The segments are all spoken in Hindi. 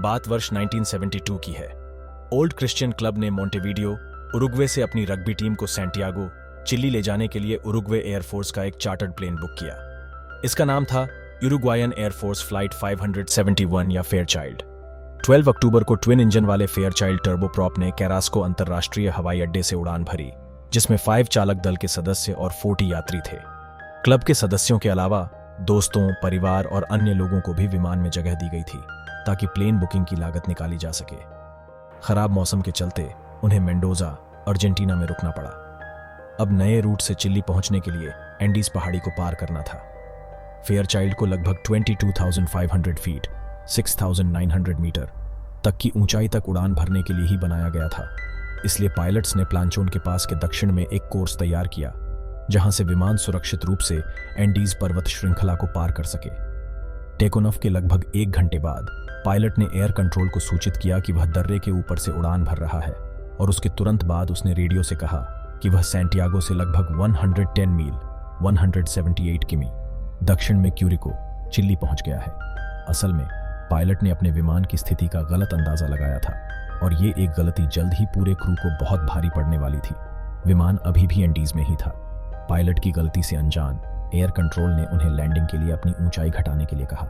बात वर्ष 1972 की है। ओल्ड क्रिश्चियन क्लब ने मोंटेवीडियो, उरुग्वे से अपनी रग्बी टीम को सैंटियागो, चिली ले जाने के लिए उरुग्वे एयरफोर्स का एक चार्टर्ड प्लेन बुक किया। इसका नाम था यूरुग्वायन एयरफोर्स फ्लाइट 571 या फेयरचाइल्ड। 12 अक्टूबर को ट्विन इंजन वाले फेयरचाइल्ड टर्बोप्रॉप ने कैरास्को अंतर्राष्ट्रीय हवाई अड्डे से उड़ान भरी, जिसमें 5 चालक दल के सदस्य और 40 यात्री थे। क्लब के सदस्यों के अलावा दोस्तों, परिवार और अन्य लोगों को भी विमान में जगह दी गई थी ताकि प्लेन बुकिंग की लागत निकाली जा सके। खराब मौसम के चलते उन्हें मेंडोजा, अर्जेंटीना में रुकना पड़ा। अब नए रूट से चिली पहुंचने के लिए एंडीज पहाड़ी को पार करना था। फेयरचाइल्ड को लगभग 22,500 फीट 6,900 मीटर तक की ऊंचाई तक उड़ान भरने के लिए ही बनाया गया था। इसलिए पायलट्स ने प्लांचोन के पास के दक्षिण में एक कोर्स तैयार किया, जहां से विमान सुरक्षित रूप से एंडीज पर्वत श्रृंखला को पार कर सके। टेक ऑफ के लगभग 1 घंटे बाद पायलट ने एयर कंट्रोल को सूचित किया कि वह दर्रे के ऊपर से उड़ान भर रहा है, और उसके तुरंत बाद उसने रेडियो से कहा कि वह सैंटियागो से लगभग 110 मील 178 किमी दक्षिण में क्यूरिको, चिली पहुंच गया है। असल में पायलट ने अपने विमान की स्थिति का गलत अंदाजा लगाया था, और ये एक गलती जल्द ही पूरे क्रू को बहुत भारी पड़ने वाली थी। विमान अभी भी एंडीज में ही था। पायलट की गलती से अनजान एयर कंट्रोल ने उन्हें लैंडिंग के लिए अपनी ऊंचाई घटाने के लिए कहा।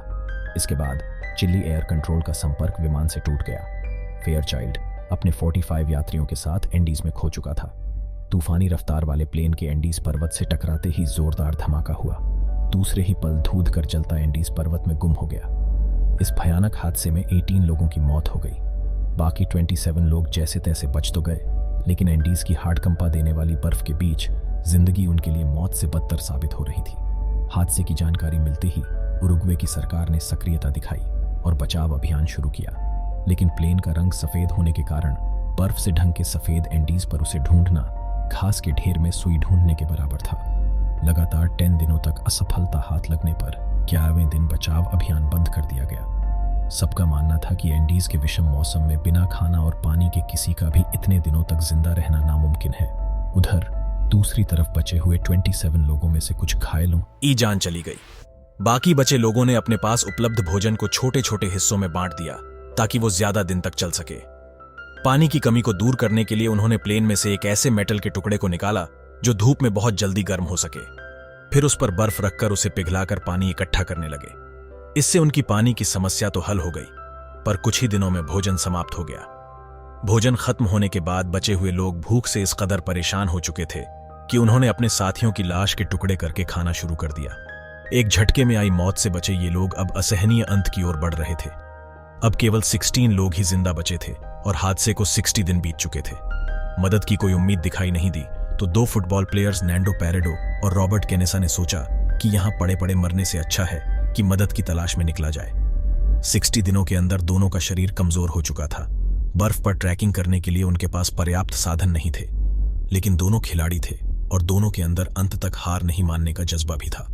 इसके बाद चिली एयर कंट्रोल का संपर्क विमान से टूट गया। फेयरचाइल्ड अपने 45 यात्रियों के साथ एंडीज में खो चुका था। तूफानी रफ्तार वाले प्लेन के एंडीज पर्वत से टकराते ही जोरदार धमाका हुआ। दूसरे ही पल धूध कर जलता एंडीज पर्वत में गुम हो गया। इस भयानक हादसे में 18 लोगों की मौत हो गई। बाकी 27 लोग जैसे तैसे बच तो गए, लेकिन एंडीज की हार्ड कंपा देने वाली बर्फ के बीच जिंदगी उनके लिए मौत से बदतर साबित हो रही थी। हादसे की जानकारी मिलते ही उरुग्वे की सरकार ने सक्रियता दिखाई और बचाव अभियान शुरू किया, लेकिन प्लेन का रंग सफेद होने के कारण बर्फ से ढंक के सफेद एंडीज पर उसे ढूंढना घास के ढेर में सुई ढूंढने के बराबर था। लगातार 10 दिनों तक असफलता हाथ लगने पर 11वें दिन बचाव अभियान बंद कर दिया गया। सबका मानना था कि एंडीज के विषम मौसम में बिना खाना और पानी के किसी का भी इतने दिनों तक जिंदा रहना नामुमकिन है। उधर दूसरी तरफ बचे हुए 27 लोगों में से कुछ घायलों की जान चली गई। बाकी बचे लोगों ने अपने पास उपलब्ध भोजन को छोटे छोटे हिस्सों में बांट दिया ताकि वो ज्यादा दिन तक चल सके। पानी की कमी को दूर करने के लिए उन्होंने प्लेन में से एक ऐसे मेटल के टुकड़े को निकाला जो धूप में बहुत जल्दी गर्म हो सके। फिर उस पर बर्फ रखकर उसे पिघलाकर पानी इकट्ठा करने लगे। इससे उनकी पानी की समस्या तो हल हो गई, पर कुछ ही दिनों में भोजन समाप्त हो गया। भोजन खत्म होने के बाद बचे हुए लोग भूख से इस कदर परेशान हो चुके थे कि उन्होंने अपने साथियों की लाश के टुकड़े करके खाना शुरू कर दिया। एक झटके में आई मौत से बचे ये लोग अब असहनीय अंत की ओर बढ़ रहे थे। अब केवल 16 लोग ही जिंदा बचे थे और हादसे को 60 दिन बीत चुके थे। मदद की कोई उम्मीद दिखाई नहीं दी तो 2 फुटबॉल प्लेयर्स नैंडो पैरेडो और रॉबर्ट केनेसा ने सोचा कि यहां पड़े पड़े मरने से अच्छा है कि मदद की तलाश में निकला जाए। 60 दिनों के अंदर दोनों का शरीर कमजोर हो चुका था। बर्फ पर ट्रैकिंग करने के लिए उनके पास पर्याप्त साधन नहीं थे, लेकिन दोनों खिलाड़ी थे और दोनों के अंदर अंत तक हार नहीं मानने का जज्बा भी था।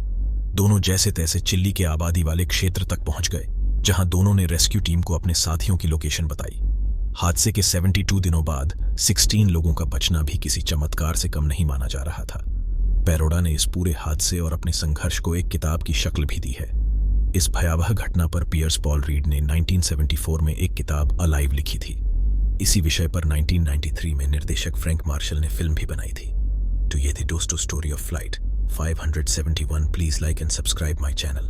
दोनों जैसे तैसे चिली के आबादी वाले क्षेत्र तक पहुंच गए, जहां दोनों ने रेस्क्यू टीम को अपने साथियों की लोकेशन बताई। हादसे के 72 दिनों बाद 16 लोगों का बचना भी किसी चमत्कार से कम नहीं माना जा रहा था। पैरोडा ने इस पूरे हादसे और अपने संघर्ष को एक किताब की शक्ल भी दी है। इस भयावह घटना पर पियर्स पॉल रीड ने 1974 में एक किताब अलाइव लिखी थी। इसी विषय पर 1993 में निर्देशक फ्रैंक मार्शल ने फिल्म भी बनाई थी। तो ये थी दोस्तों story of flight 571। Please like and subscribe my channel.